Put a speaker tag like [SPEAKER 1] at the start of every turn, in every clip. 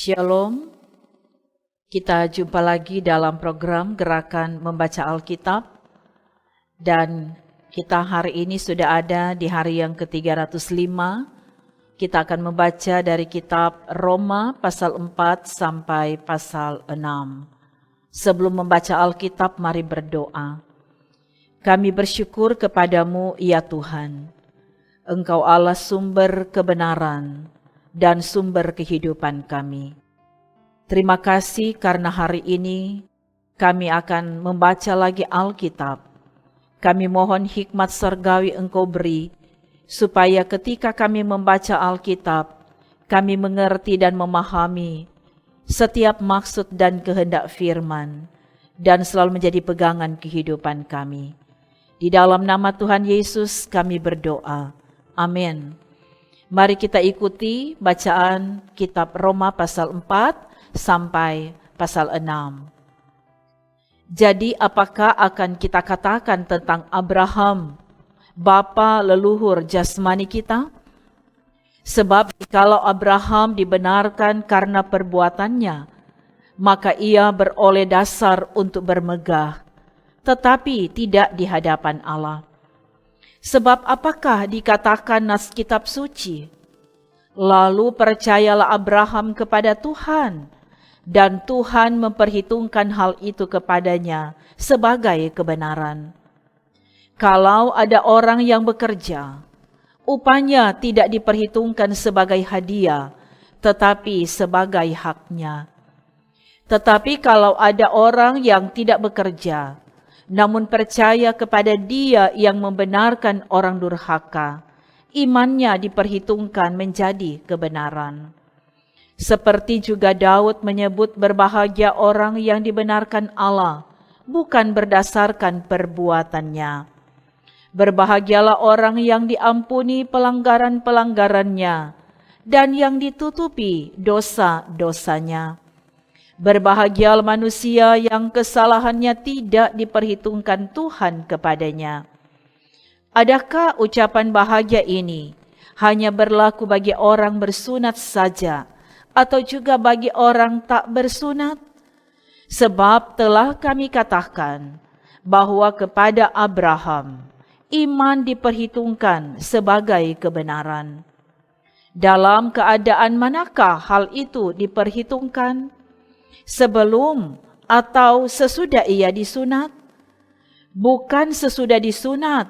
[SPEAKER 1] Shalom, kita jumpa lagi dalam program Gerakan Membaca Alkitab dan kita hari ini sudah ada di hari yang ke-305. Kita akan membaca dari kitab Roma pasal 4 sampai pasal 6. Sebelum membaca Alkitab, mari berdoa. Kami bersyukur kepadamu, ya Tuhan. Engkau Allah sumber kebenaran dan sumber kehidupan kami. Terima kasih karena hari ini kami akan membaca lagi Alkitab. Kami mohon hikmat surgawi Engkau beri, supaya ketika kami membaca Alkitab, kami mengerti dan memahami setiap maksud dan kehendak firman, dan selalu menjadi pegangan kehidupan kami. Di dalam nama Tuhan Yesus kami berdoa. Amin. Mari kita ikuti bacaan kitab Roma pasal 4 sampai pasal 6. Jadi apakah akan kita katakan tentang Abraham, bapa leluhur jasmani kita? Sebab kalau Abraham dibenarkan karena perbuatannya, maka ia beroleh dasar untuk bermegah, tetapi tidak di hadapan Allah. Sebab apakah dikatakan nas kitab suci? Lalu percayalah Abraham kepada Tuhan, dan Tuhan memperhitungkan hal itu kepadanya sebagai kebenaran. Kalau ada orang yang bekerja, upahnya tidak diperhitungkan sebagai hadiah, tetapi sebagai haknya. Tetapi kalau ada orang yang tidak bekerja, namun percaya kepada Dia yang membenarkan orang durhaka, imannya diperhitungkan menjadi kebenaran. Seperti juga Daud menyebut berbahagia orang yang dibenarkan Allah, bukan berdasarkan perbuatannya. Berbahagialah orang yang diampuni pelanggaran-pelanggarannya, dan yang ditutupi dosa-dosanya. Berbahagialah manusia yang kesalahannya tidak diperhitungkan Tuhan kepadanya. Adakah ucapan bahagia ini hanya berlaku bagi orang bersunat saja, atau juga bagi orang tak bersunat? Sebab telah kami katakan bahwa kepada Abraham iman diperhitungkan sebagai kebenaran. Dalam keadaan manakah hal itu diperhitungkan? Sebelum atau sesudah ia disunat? Bukan sesudah disunat,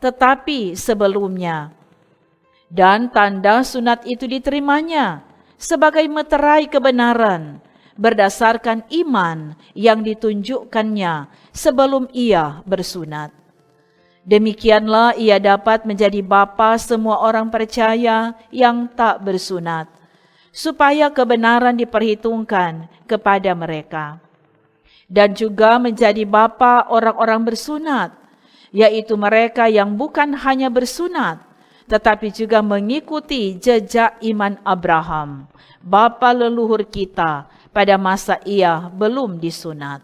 [SPEAKER 1] tetapi sebelumnya. Dan tanda sunat itu diterimanya sebagai meterai kebenaran berdasarkan iman yang ditunjukkannya sebelum ia bersunat. Demikianlah ia dapat menjadi bapa semua orang percaya yang tak bersunat, supaya kebenaran diperhitungkan kepada mereka. Dan juga menjadi bapa orang-orang bersunat, yaitu mereka yang bukan hanya bersunat, tetapi juga mengikuti jejak iman Abraham, bapa leluhur kita pada masa ia belum disunat.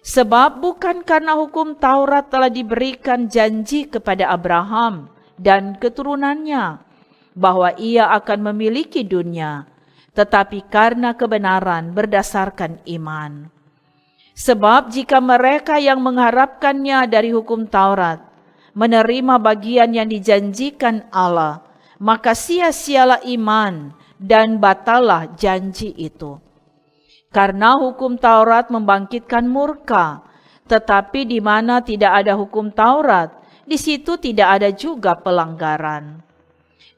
[SPEAKER 1] Sebab bukan karena hukum Taurat telah diberikan janji kepada Abraham dan keturunannya, bahwa ia akan memiliki dunia, tetapi karena kebenaran berdasarkan iman. Sebab jika mereka yang mengharapkannya dari hukum Taurat menerima bagian yang dijanjikan Allah, maka sia-sialah iman dan batallah janji itu. Karena hukum Taurat membangkitkan murka, tetapi di mana tidak ada hukum Taurat, di situ tidak ada juga pelanggaran.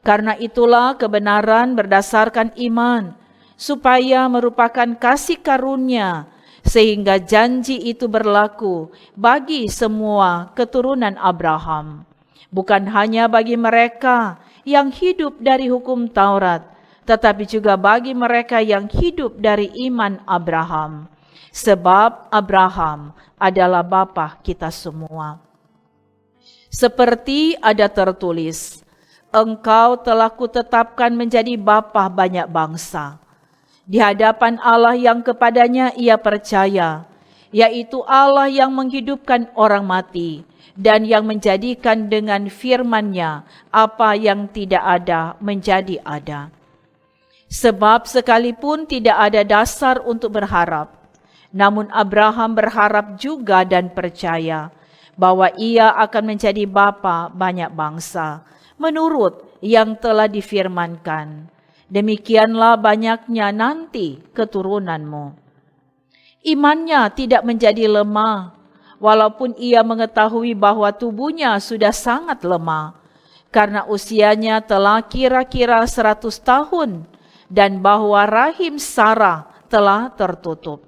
[SPEAKER 1] Karena itulah kebenaran berdasarkan iman, supaya merupakan kasih karunia, sehingga janji itu berlaku bagi semua keturunan Abraham. Bukan hanya bagi mereka yang hidup dari hukum Taurat, tetapi juga bagi mereka yang hidup dari iman Abraham. Sebab Abraham adalah bapa kita semua. Seperti ada tertulis, Engkau telah kutetapkan menjadi bapa banyak bangsa, di hadapan Allah yang kepadanya ia percaya, yaitu Allah yang menghidupkan orang mati, dan yang menjadikan dengan firman-Nya apa yang tidak ada menjadi ada. Sebab sekalipun tidak ada dasar untuk berharap, namun Abraham berharap juga dan percaya bahwa ia akan menjadi bapa banyak bangsa, menurut yang telah difirmankan, demikianlah banyaknya nanti keturunanmu. Imannya tidak menjadi lemah, walaupun ia mengetahui bahwa tubuhnya sudah sangat lemah, karena usianya telah kira-kira 100 tahun, dan bahwa rahim Sarah telah tertutup.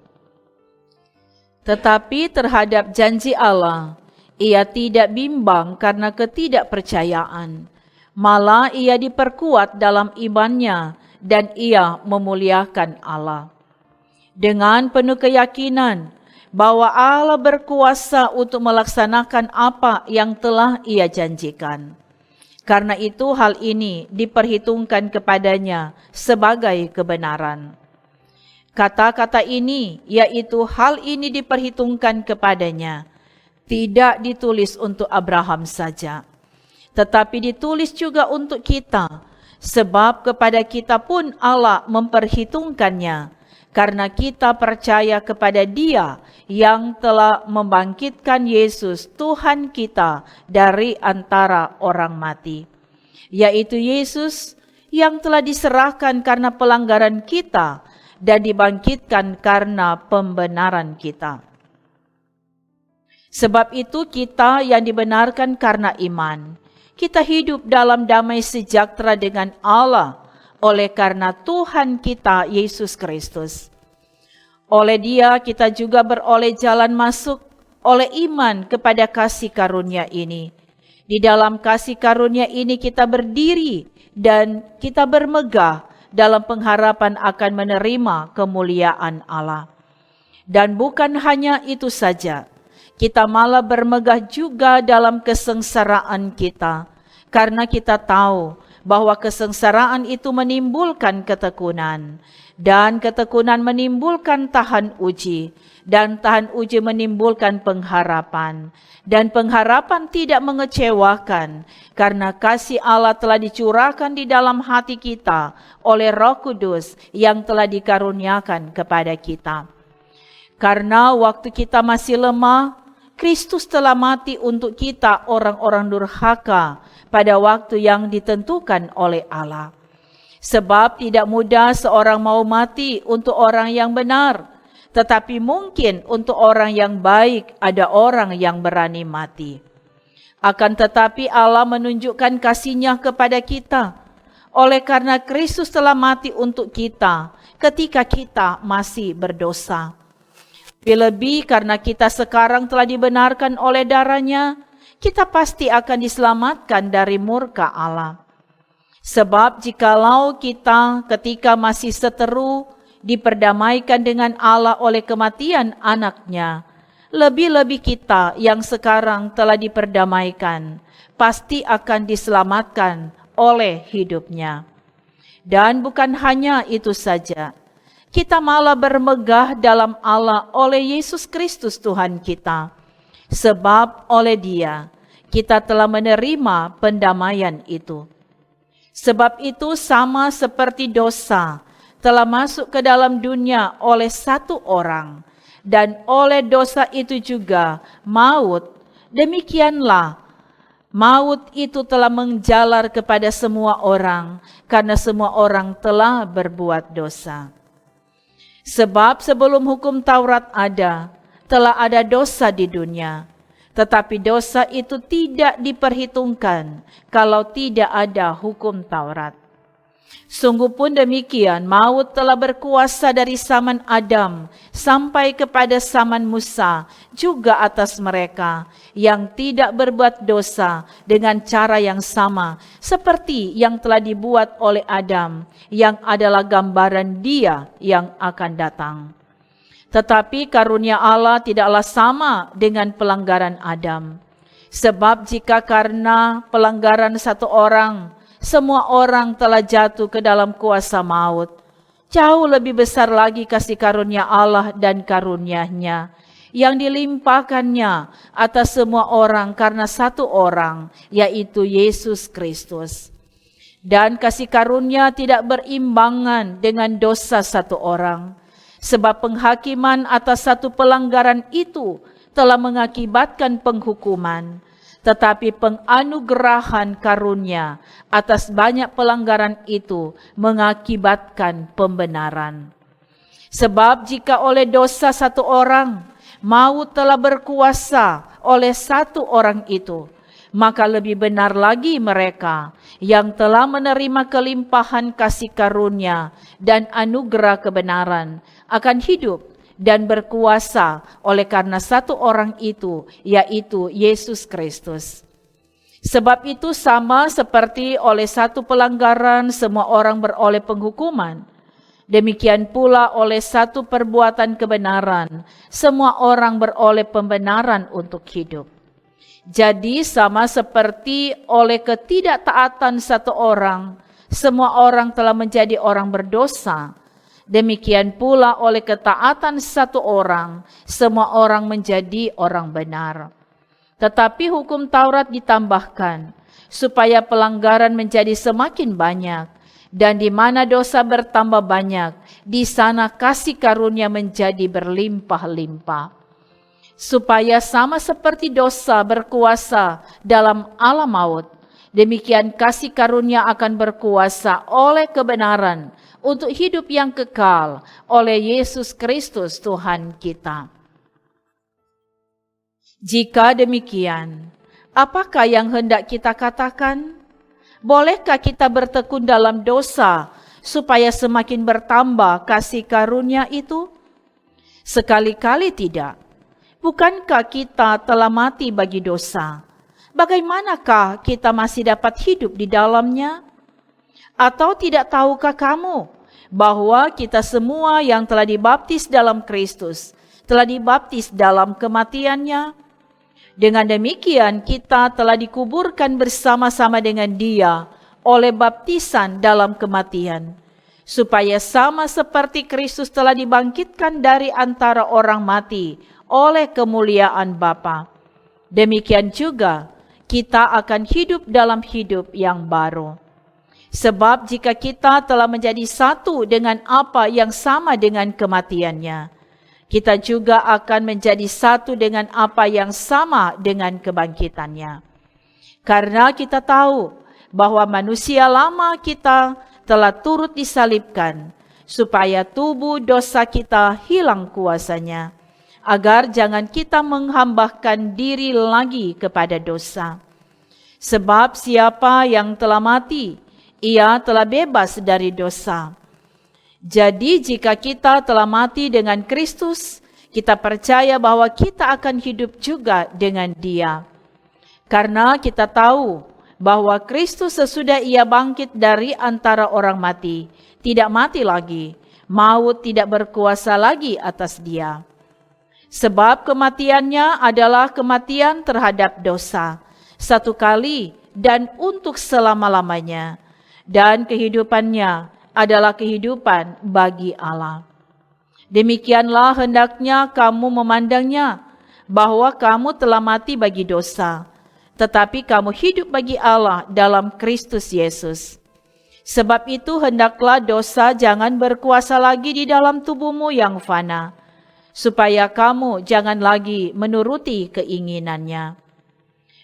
[SPEAKER 1] Tetapi terhadap janji Allah, ia tidak bimbang karena ketidakpercayaan. Malah ia diperkuat dalam imannya dan ia memuliakan Allah. Dengan penuh keyakinan bahwa Allah berkuasa untuk melaksanakan apa yang telah ia janjikan. Karena itu hal ini diperhitungkan kepadanya sebagai kebenaran. Kata-kata ini, yaitu hal ini diperhitungkan kepadanya, tidak ditulis untuk Abraham saja, tetapi ditulis juga untuk kita, sebab kepada kita pun Allah memperhitungkannya, karena kita percaya kepada Dia yang telah membangkitkan Yesus Tuhan kita dari antara orang mati, yaitu Yesus yang telah diserahkan karena pelanggaran kita dan dibangkitkan karena pembenaran kita. Sebab itu kita yang dibenarkan karena iman, kita hidup dalam damai sejahtera dengan Allah oleh karena Tuhan kita Yesus Kristus. Oleh Dia kita juga beroleh jalan masuk oleh iman kepada kasih karunia ini. Di dalam kasih karunia ini kita berdiri dan kita bermegah dalam pengharapan akan menerima kemuliaan Allah. Dan bukan hanya itu saja, kita malah bermegah juga dalam kesengsaraan kita, karena kita tahu bahwa kesengsaraan itu menimbulkan ketekunan, dan ketekunan menimbulkan tahan uji, dan tahan uji menimbulkan pengharapan, dan pengharapan tidak mengecewakan, karena kasih Allah telah dicurahkan di dalam hati kita oleh Roh Kudus yang telah dikaruniakan kepada kita. Karena waktu kita masih lemah, Kristus telah mati untuk kita orang-orang durhaka pada waktu yang ditentukan oleh Allah. Sebab tidak mudah seorang mau mati untuk orang yang benar, tetapi mungkin untuk orang yang baik ada orang yang berani mati. Akan tetapi Allah menunjukkan kasih-Nya kepada kita, oleh karena Kristus telah mati untuk kita ketika kita masih berdosa. Lebih karena kita sekarang telah dibenarkan oleh darah-Nya, kita pasti akan diselamatkan dari murka Allah. Sebab jikalau kita ketika masih seteru diperdamaikan dengan Allah oleh kematian anak-Nya, lebih-lebih kita yang sekarang telah diperdamaikan, pasti akan diselamatkan oleh hidup-Nya. Dan bukan hanya itu saja, kita malah bermegah dalam Allah oleh Yesus Kristus Tuhan kita. Sebab oleh Dia kita telah menerima pendamaian itu. Sebab itu sama seperti dosa telah masuk ke dalam dunia oleh satu orang, dan oleh dosa itu juga maut, demikianlah maut itu telah menjalar kepada semua orang, karena semua orang telah berbuat dosa. Sebab sebelum hukum Taurat ada, telah ada dosa di dunia. Tetapi dosa itu tidak diperhitungkan kalau tidak ada hukum Taurat. Sungguh pun demikian, maut telah berkuasa dari zaman Adam sampai kepada zaman Musa, juga atas mereka yang tidak berbuat dosa dengan cara yang sama, seperti yang telah dibuat oleh Adam, yang adalah gambaran Dia yang akan datang. Tetapi karunia Allah tidaklah sama dengan pelanggaran Adam. Sebab jika karena pelanggaran satu orang, semua orang telah jatuh ke dalam kuasa maut, jauh lebih besar lagi kasih karunia Allah dan karunia-Nya yang dilimpahkannya atas semua orang karena satu orang, yaitu Yesus Kristus. Dan kasih karunia tidak berimbangan dengan dosa satu orang, sebab penghakiman atas satu pelanggaran itu telah mengakibatkan penghukuman, tetapi penganugerahan karunia atas banyak pelanggaran itu mengakibatkan pembenaran. Sebab jika oleh dosa satu orang, maut telah berkuasa oleh satu orang itu, maka lebih benar lagi mereka yang telah menerima kelimpahan kasih karunia dan anugerah kebenaran akan hidup dan berkuasa oleh karena satu orang itu, yaitu Yesus Kristus. Sebab itu sama seperti oleh satu pelanggaran semua orang beroleh penghukuman, demikian pula oleh satu perbuatan kebenaran semua orang beroleh pembenaran untuk hidup. Jadi sama seperti oleh ketidaktaatan satu orang, semua orang telah menjadi orang berdosa. Demikian pula oleh ketaatan satu orang, semua orang menjadi orang benar. Tetapi hukum Taurat ditambahkan, supaya pelanggaran menjadi semakin banyak, dan di mana dosa bertambah banyak, di sana kasih karunia menjadi berlimpah-limpah. Supaya sama seperti dosa berkuasa dalam alam maut, demikian kasih karunia akan berkuasa oleh kebenaran untuk hidup yang kekal oleh Yesus Kristus Tuhan kita. Jika demikian, apakah yang hendak kita katakan? Bolehkah kita bertekun dalam dosa supaya semakin bertambah kasih karunia itu? Sekali-kali tidak. Bukankah kita telah mati bagi dosa? Bagaimanakah kita masih dapat hidup di dalamnya? Atau tidak tahukah kamu bahwa kita semua yang telah dibaptis dalam Kristus telah dibaptis dalam kematiannya? Dengan demikian kita telah dikuburkan bersama-sama dengan Dia oleh baptisan dalam kematian, supaya sama seperti Kristus telah dibangkitkan dari antara orang mati oleh kemuliaan Bapa, demikian juga kita akan hidup dalam hidup yang baru. Sebab jika kita telah menjadi satu dengan apa yang sama dengan kematiannya, kita juga akan menjadi satu dengan apa yang sama dengan kebangkitannya. Karena kita tahu bahwa manusia lama kita telah turut disalibkan, supaya tubuh dosa kita hilang kuasanya, agar jangan kita menghambakan diri lagi kepada dosa. Sebab siapa yang telah mati, ia telah bebas dari dosa. Jadi jika kita telah mati dengan Kristus, kita percaya bahwa kita akan hidup juga dengan Dia. Karena kita tahu bahwa Kristus sesudah Ia bangkit dari antara orang mati, tidak mati lagi, maut tidak berkuasa lagi atas Dia. Sebab kematiannya adalah kematian terhadap dosa, satu kali dan untuk selama-lamanya, dan kehidupannya adalah kehidupan bagi Allah. Demikianlah hendaknya kamu memandangnya, bahwa kamu telah mati bagi dosa, tetapi kamu hidup bagi Allah dalam Kristus Yesus. Sebab itu hendaklah dosa jangan berkuasa lagi di dalam tubuhmu yang fana, supaya kamu jangan lagi menuruti keinginannya.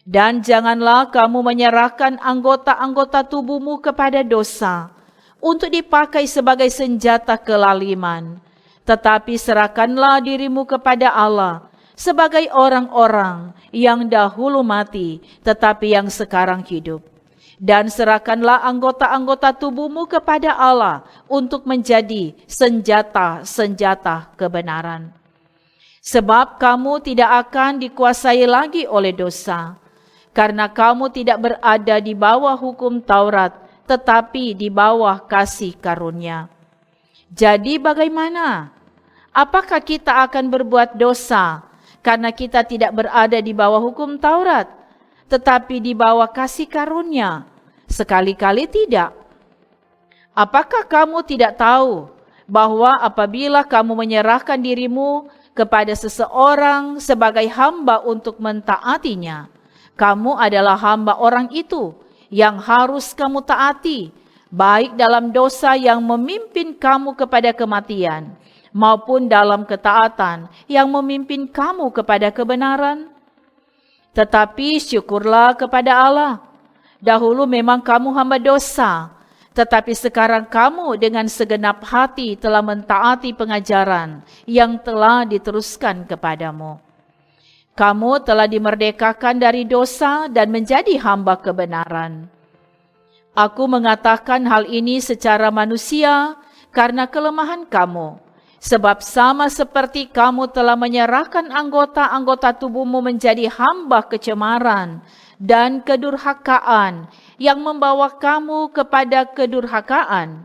[SPEAKER 1] Dan janganlah kamu menyerahkan anggota-anggota tubuhmu kepada dosa, untuk dipakai sebagai senjata kelaliman, tetapi serahkanlah dirimu kepada Allah, sebagai orang-orang yang dahulu mati, tetapi yang sekarang hidup. Dan serahkanlah anggota-anggota tubuhmu kepada Allah, untuk menjadi senjata-senjata kebenaran. Sebab kamu tidak akan dikuasai lagi oleh dosa, karena kamu tidak berada di bawah hukum Taurat, tetapi di bawah kasih karunia. Jadi bagaimana? Apakah kita akan berbuat dosa karena kita tidak berada di bawah hukum Taurat, tetapi di bawah kasih karunia? Sekali-kali tidak. Apakah kamu tidak tahu bahwa apabila kamu menyerahkan dirimu kepada seseorang sebagai hamba untuk mentaatinya, kamu adalah hamba orang itu yang harus kamu taati, baik dalam dosa yang memimpin kamu kepada kematian, maupun dalam ketaatan yang memimpin kamu kepada kebenaran. Tetapi syukurlah kepada Allah. Dahulu memang kamu hamba dosa, tetapi sekarang kamu dengan segenap hati telah mentaati pengajaran yang telah diteruskan kepadamu. Kamu telah dimerdekakan dari dosa dan menjadi hamba kebenaran. Aku mengatakan hal ini secara manusia karena kelemahan kamu. Sebab sama seperti kamu telah menyerahkan anggota-anggota tubuhmu menjadi hamba kecemaran dan kedurhakaan yang membawa kamu kepada kedurhakaan.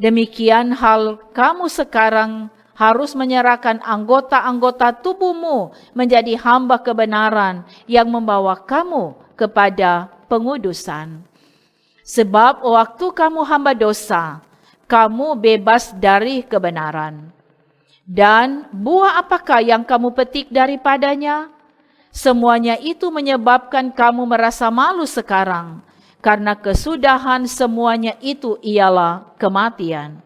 [SPEAKER 1] Demikian hal kamu sekarang harus menyerahkan anggota-anggota tubuhmu menjadi hamba kebenaran yang membawa kamu kepada pengudusan. Sebab waktu kamu hamba dosa, kamu bebas dari kebenaran. Dan buah apakah yang kamu petik daripadanya? Semuanya itu menyebabkan kamu merasa malu sekarang, karena kesudahan semuanya itu ialah kematian.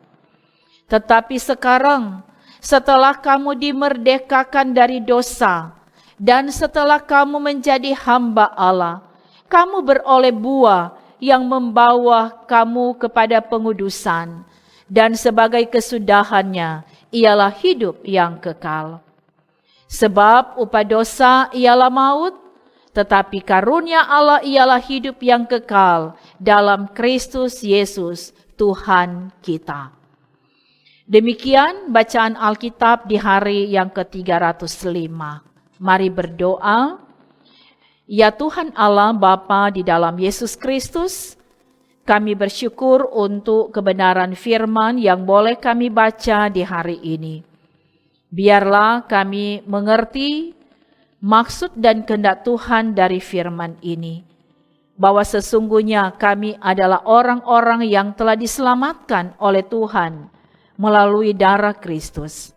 [SPEAKER 1] Tetapi sekarang, setelah kamu dimerdekakan dari dosa, dan setelah kamu menjadi hamba Allah, kamu beroleh buah yang membawa kamu kepada pengudusan, dan sebagai kesudahannya ialah hidup yang kekal. Sebab upah dosa ialah maut, tetapi karunia Allah ialah hidup yang kekal dalam Kristus Yesus Tuhan kita. Demikian bacaan Alkitab di hari yang ke-305. Mari berdoa. Ya Tuhan Allah Bapa di dalam Yesus Kristus, kami bersyukur untuk kebenaran firman yang boleh kami baca di hari ini. Biarlah kami mengerti maksud dan kehendak Tuhan dari firman ini, bahwa sesungguhnya kami adalah orang-orang yang telah diselamatkan oleh Tuhan melalui darah Kristus.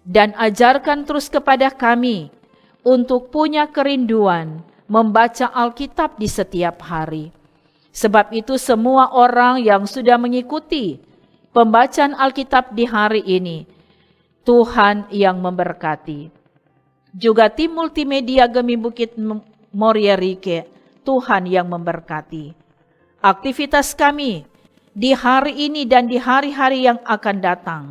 [SPEAKER 1] Dan ajarkan terus kepada kami untuk punya kerinduan membaca Alkitab di setiap hari. Sebab itu semua orang yang sudah mengikuti pembacaan Alkitab di hari ini, Tuhan yang memberkati. Juga tim multimedia Gemi Bukit Moria Rike, Tuhan yang memberkati. Aktivitas kami di hari ini dan di hari-hari yang akan datang,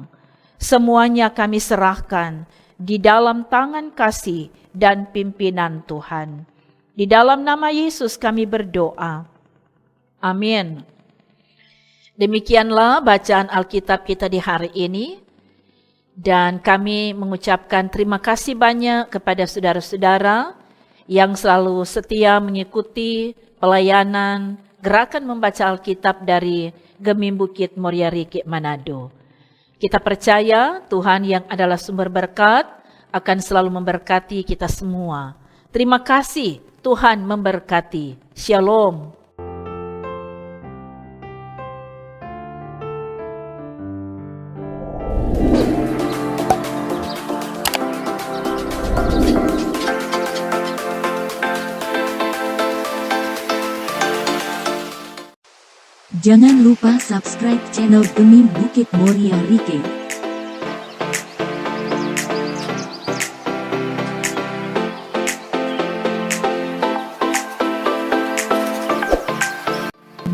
[SPEAKER 1] semuanya kami serahkan di dalam tangan kasih dan pimpinan Tuhan. Di dalam nama Yesus kami berdoa. Amin. Demikianlah bacaan Alkitab kita di hari ini. Dan kami mengucapkan terima kasih banyak kepada saudara-saudara yang selalu setia mengikuti pelayanan gerakan membaca Alkitab dari Gemi Bukit Moria Rike Manado. Kita percaya Tuhan yang adalah sumber berkat akan selalu memberkati kita semua. Terima kasih, Tuhan memberkati. Shalom.
[SPEAKER 2] Jangan lupa subscribe channel Gemi Bukit Moria Rike.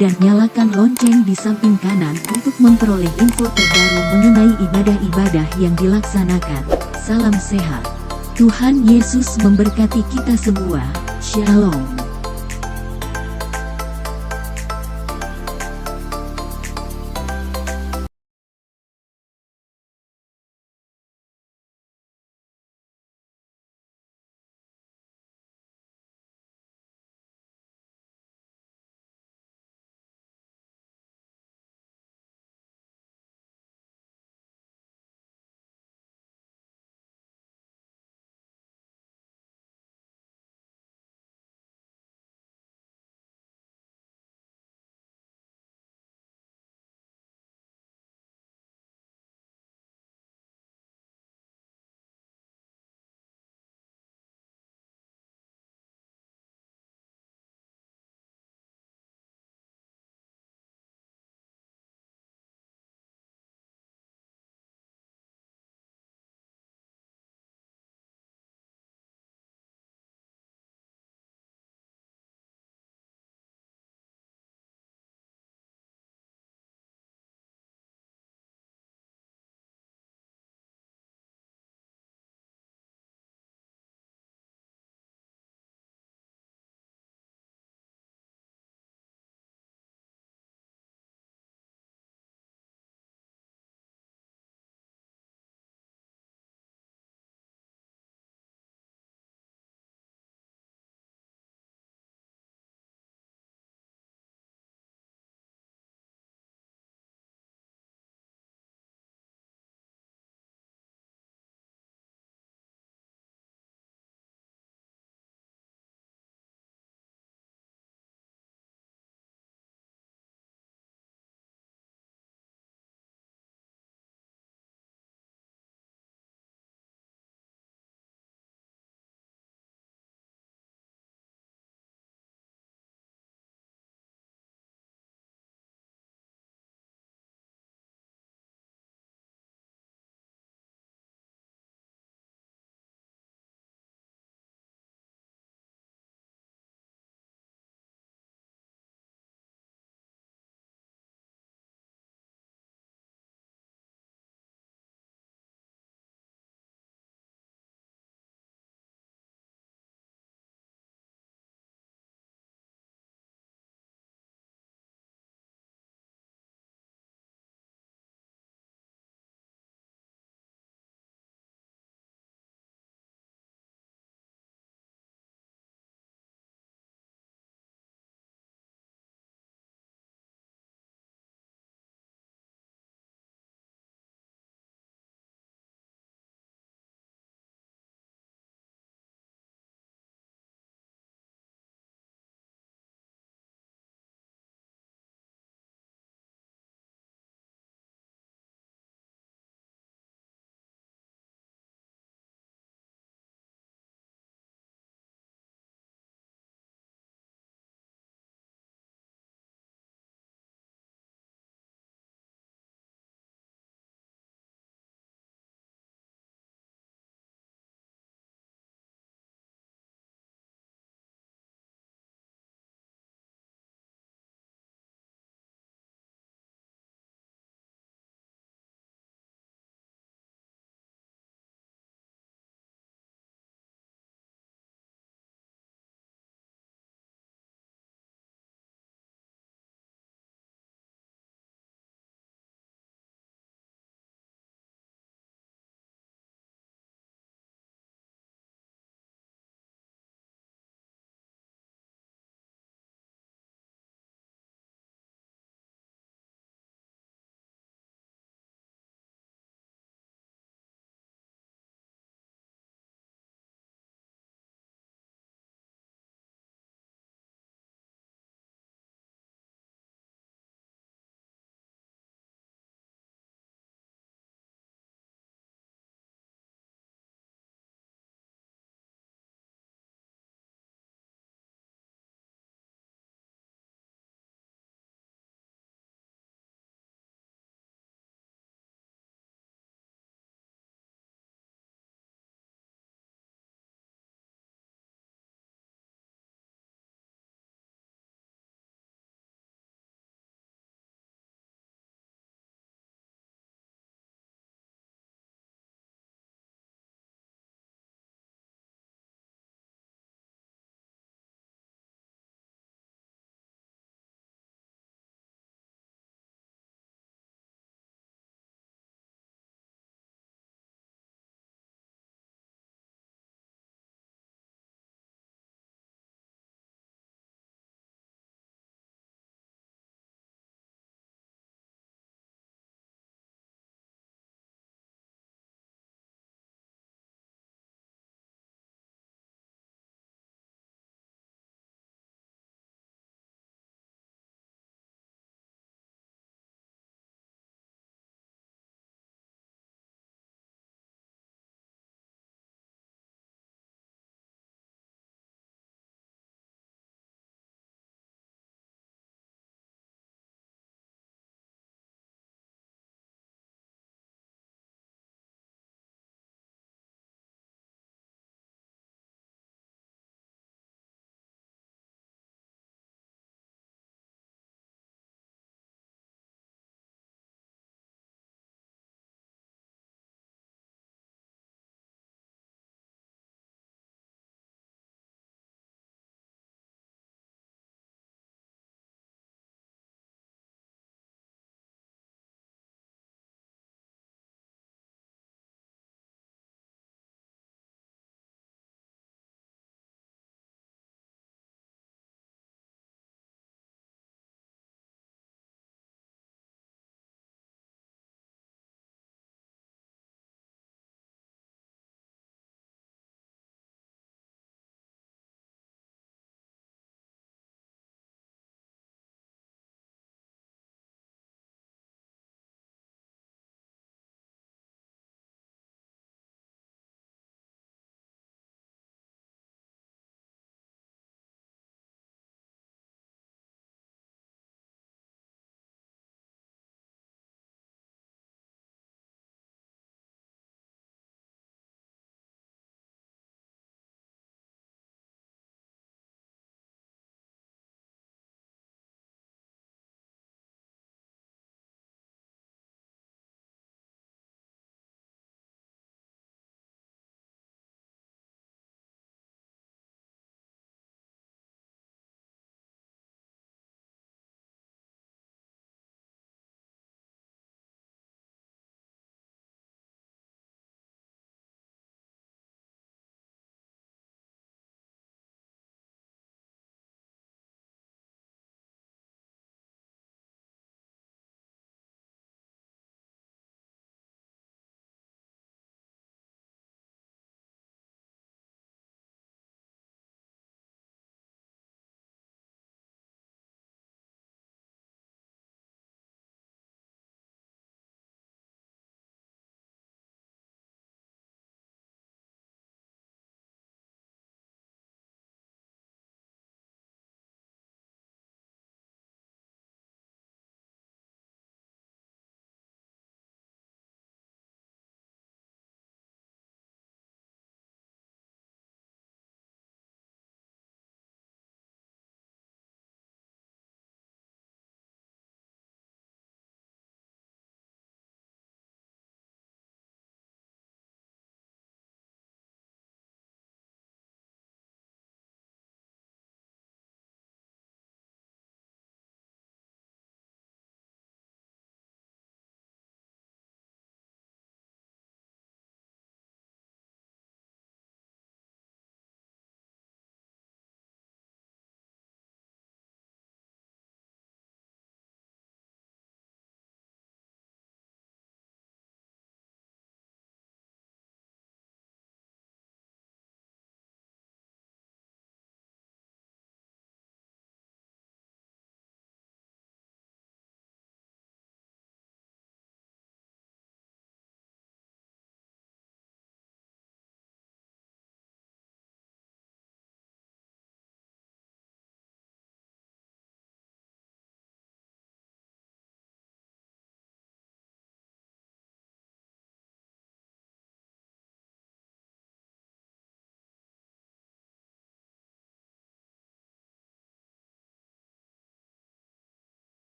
[SPEAKER 2] Dan nyalakan lonceng di samping kanan untuk memperoleh info terbaru mengenai ibadah-ibadah yang dilaksanakan. Salam sehat. Tuhan Yesus memberkati kita semua. Shalom.